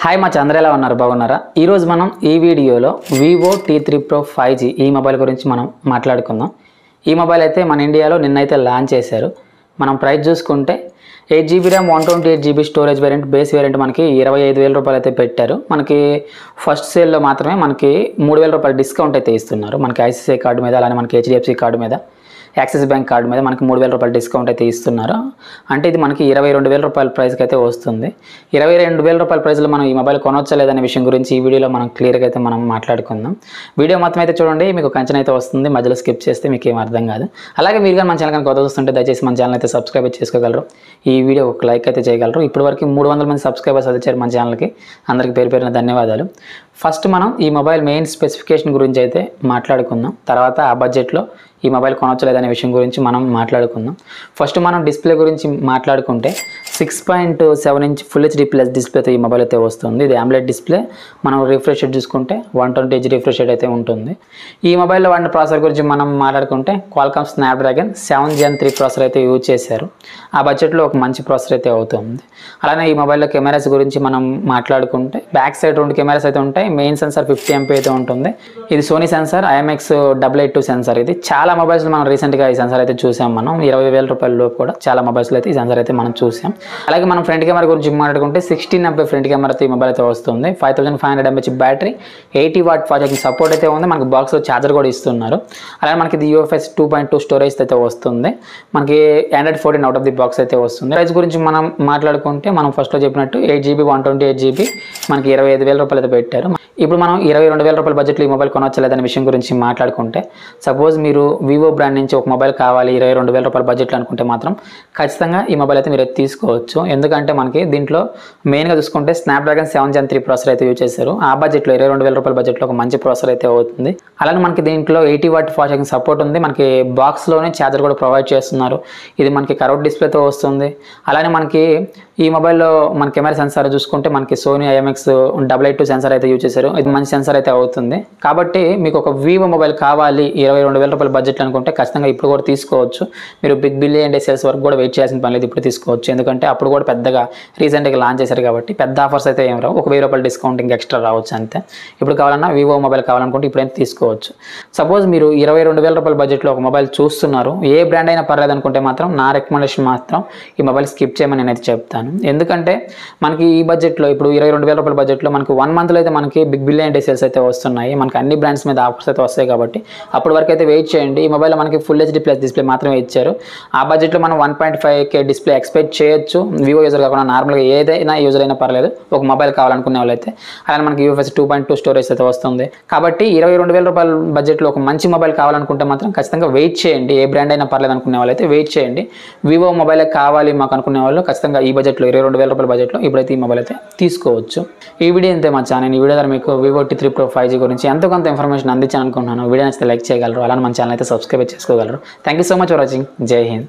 Hi మా చంద్ర ఎలా ఉన్నారు బాగున్నారా ఈ రోజు మనం ఈ వీడియోలో Vivo T3 Pro 5G ఈ మొబైల్ గురించి మనం మాట్లాడుకుందాం। ఈ మొబైల్ అయితే మన ఇండియాలో నిన్నైతే లాంచ్ చేశారు। మనం ప్రైస్ చూసుకుంటే 8GB RAM 128GB storage variant base variant మనకి 25000 రూపాయలు అయితే పెట్టారు। మనకి ఫస్ట్ సేల్ లో మాత్రమే మనకి 3000 రూపాయల డిస్కౌంట్ అయితే ఇస్తున్నారు। మనకి ICICI కార్డు మీద అలానే మనకి HDFC కార్డు మీద యాక్సిస్ బ్యాంక్ కార్డు మీద మనకి 3000 రూపాయల డిస్కౌంట్ అయితే ఇస్తున్నారు। అంటే ఇది మనకి 22000 రూపాయల ప్రైస్ కి అయితే వస్తుంది। 22000 రూపాయల ప్రైస్ లో మనం ఈ మొబైల్ కొనొచ్చా లేదనే విషయం గురించి ఈ వీడియోలో మనం క్లియర్ గా అయితే మనం మాట్లాడుకుందాం। వీడియో మొత్తం అయితే చూడండి, మీకు కంచెన అయితే వస్తుంది, మధ్యలో స్కిప్ చేస్తే మీకు ఏం అర్థం కాదు। అలాగే మీరు కానీ మన ఛానల్ కనుక కొత్త చూస్తుంటే దయచేసి మన ఛానల్ అయితే సబ్స్క్రైబ్ చేసుకోగలరు, ఈ వీడియో ఒక లైక్ అయితే చేయగలరు। ఇప్పటివరకు 300 మంది సబ్స్క్రైబర్స్ వచ్చారు మన ఛానల్కి, అందరికి పేరు పేరున ధన్యవాదాలు। ఫస్ట్ మనం ఈ మొబైల్ మెయిన్ స్పెసిఫికేషన్ గురించి అయితే మాట్లాడుకుందాం, తర్వాత ఆ బడ్జెట్లో ఈ మొబైల్ కొనొచ్చు లేదనే విషయం గురించి మనం మాట్లాడుకుందాం। ఫస్ట్ మనం డిస్ప్లే గురించి మాట్లాడుకుంటే 6.7 ఇంచ్ ఫుల్ హెచ్డి ప్లస్ డిస్ప్లేతో ఈ మొబైల్ అయితే వస్తుంది। ఇది AMOLED డిస్ప్లే। మనం రిఫ్రెష్ రేట్ చూసుకుంటే 120Hz రిఫ్రెష్ రేట్ అయితే ఉంటుంది। ఈ మొబైల్లో వాడిన ప్రాసెసర్ గురించి మనం మాట్లాడుకుంటే Qualcomm Snapdragon 7 Gen 3 ప్రాసెసర్ అయితే యూజ్ చేశారు। ఆ బడ్జెట్లో ఒక మంచి ప్రాసెసర్ అయితే అవుతుంది। అలానే ఈ మొబైల్లో కెమెరాస్ గురించి మనం మాట్లాడుకుంటే బ్యాక్ సైడ్ 2 కెమెరాస్ అయితే ఉంటాయి। మెయిన్ సెన్సార్ 50MP అయితే ఉంటుంది। ఇది సోనీ సెన్సార్ IMX882 సెన్సార్। ఇది చాలా మొబైల్స్ మనం రీసెంట్గా ఈ సెన్సార్ అయితే చూసాం। మనం 20000 రూపాయల లోపు కూడా చాలా మొబైల్స్లో అయితే ఈ సెన్సార్ అయితే మనం చూసాం। అలాగే మనం ఫ్రంట్ కెమెరా గురించి మాట్లాడుకుంటే 16MP ఫ్రంట్ కెమెరా ఈ మొబైల్ అయితే వస్తుంది। 5500mAh battery, 80W fast charging support అయితే ఉంది। మనకి బాక్స్లో ఛార్జర్ కూడా ఇస్తున్నారు। అలాగే మనకి ఇది UFS 2.2 స్టోరేజ్ అయితే వస్తుంది। మనకి Android 14 out of the box అయితే వస్తుంది। ప్రైస్ గురించి మనం మాట్లాడుకుంటే మనం ఫస్ట్లో చెప్పినట్టు 8GB 128GB మనకి 25000 రూపాయలు అయితే పెట్టారు। ఇప్పుడు మనం 22000 రూపాయల బడ్జెట్లో ఈ మొబైల్ కొనొచ్చా లేదనే విషయం గురించి మాట్లాడుకుంటే, సపోజ్ మీరు Vivo బ్రాండ్ నుంచి ఒక మొబైల్ కావాలి 22000 రూపాయల బడ్జెట్లో అనుకుంటే మాత్రం ఖచ్చితంగా ఈ మొబైల్ అయితే మీరు తీసుకోవచ్చు। ఎందుకంటే మనకి దీంట్లో మెయిన్గా చూసుకుంటే Snapdragon 7 Gen 3 ప్రాసెసర్ అయితే యూజ్ చేశారు। ఆ బడ్జెట్లో 22000 రూపాయల బడ్జెట్లో ఒక మంచి ప్రాసెసర్ అయితే అవుతుంది। అలానే మనకి దీంట్లో 80W ఫాస్ట్ ఛార్జింగ్ సపోర్ట్ ఉంది। మనకి బాక్స్లోనే ఛార్జర్ కూడా ప్రొవైడ్ చేస్తున్నారు। ఇది మనకి కర్వ్డ్ డిస్ప్లేతో వస్తుంది। అలానే మనకి ఈ మొబైల్లో మన కెమెరా సెన్సార్ చూసుకుంటే మనకి సోనీ IMX882 సెన్సార్ అయితే యూజ్ చేశారు। ఇది మంచి సెన్సార్ అయితే అవుతుంది। కాబట్టి మీకు ఒక Vivo మొబైల్ కావాలి 22000 రూపాయల బడ్జెట్ అనుకుంటే ఖచ్చితంగా ఇప్పుడు కూడా తీసుకోవచ్చు। మీరు బిగ్ బిలియన్ డే సేల్స్ వరకు కూడా వెయిట్ చేయాల్సిన పని లేదు, ఇప్పుడు తీసుకోవచ్చు। ఎందుకంటే అప్పుడు కూడా పెద్దగా రీసెంట్గా లాంచ్ చేశారు కాబట్టి పెద్ద ఆఫర్స్ అయితే ఏం రావు, ఒక 1000 రూపాయల డిస్కౌంట్ ఇంకా ఎక్స్ట్రా రావచ్చు అంతే। ఇప్పుడు కావాలన్నా Vivo మొబైల్ కావాలనుకుంటే ఇప్పుడైతే తీసుకోవచ్చు। సపోజ్ మీరు 22000 రూపాయల బడ్జెట్లో ఒక మొబైల్ చూస్తున్నారు, ఏ బ్రాండ్ అయినా పర్లేదు అనుకుంటే మాత్రం నా రికమెండేషన్ మాత్రం ఈ మొబైల్ స్కిప్ చేయమని నేనైతే చెప్తాను। ఎందుకంటే మనకి ఈ బడ్జెట్లో ఇప్పుడు 22000 రూపాయల బడ్జెట్లో మనకి 1 మంత్లో అయితే మనకి బిగ్ బిలియన్ డే సేల్స్ అయితే వస్తున్నాయి। మనకి అన్ని బ్రాండ్స్ మీద ఆఫర్స్ అయితే వస్తాయి కాబట్టి అప్పటి వరకు అయితే వెయిట్ చేయండి। ఈ మొబైల్ మనకి ఫుల్ హెచ్డి ప్లస్ డిస్ప్లే మాత్రమే ఇచ్చారు। ఆ బడ్జెట్లో మనం 1.5K డిస్ప్లే ఎక్స్పెక్ట్ చేయొచ్చు। Vivo యూజర్ కాకుండా నార్మల్గా ఏదైనా యూజర్ అయినా పర్లేదు ఒక మొబైల్ కావాలనుకునే వాళ్ళైతే। అలానే మనకి UFS 2.2 స్టోరేజ్ అయితే వస్తుంది। కాబట్టి 22000 రూపాయల బడ్జెట్లో ఒక మంచి మొబైల్ కావాలనుకుంటే మాత్రం ఖచ్చితంగా వెయిట్ చేయండి। ఏ బ్రాండ్ అయినా పర్లేదు అనుకునే వాళ్ళైతే వెయిట్ చేయండి। Vivo మొబైల్ కావాలి మాకు అనుకునే వాళ్ళు ఖచ్చితంగా ఈ బడ్జెట్లో 22000 రూపాయల బడ్జెట్లో ఇప్పుడైతే ఈ మొబైల్ అయితే తీసుకోవచ్చు। ఈ వీడియో అంతే మచ్చా, నేను ఈ వీడియో ద్వారా మీకు Vivo T3 Pro 5G గురించి ఎంతో కొంత ఇన్ఫర్మేషన్ అందించాను అనుకుంటున్నాను। వీడియో నచ్చితే లైక్ చేయగలరు, అలానే మన ఛానల్ అయితే సబ్స్క్రైబ్ చేసుకోగలరు। Thank you so much for watching. జై హింద్।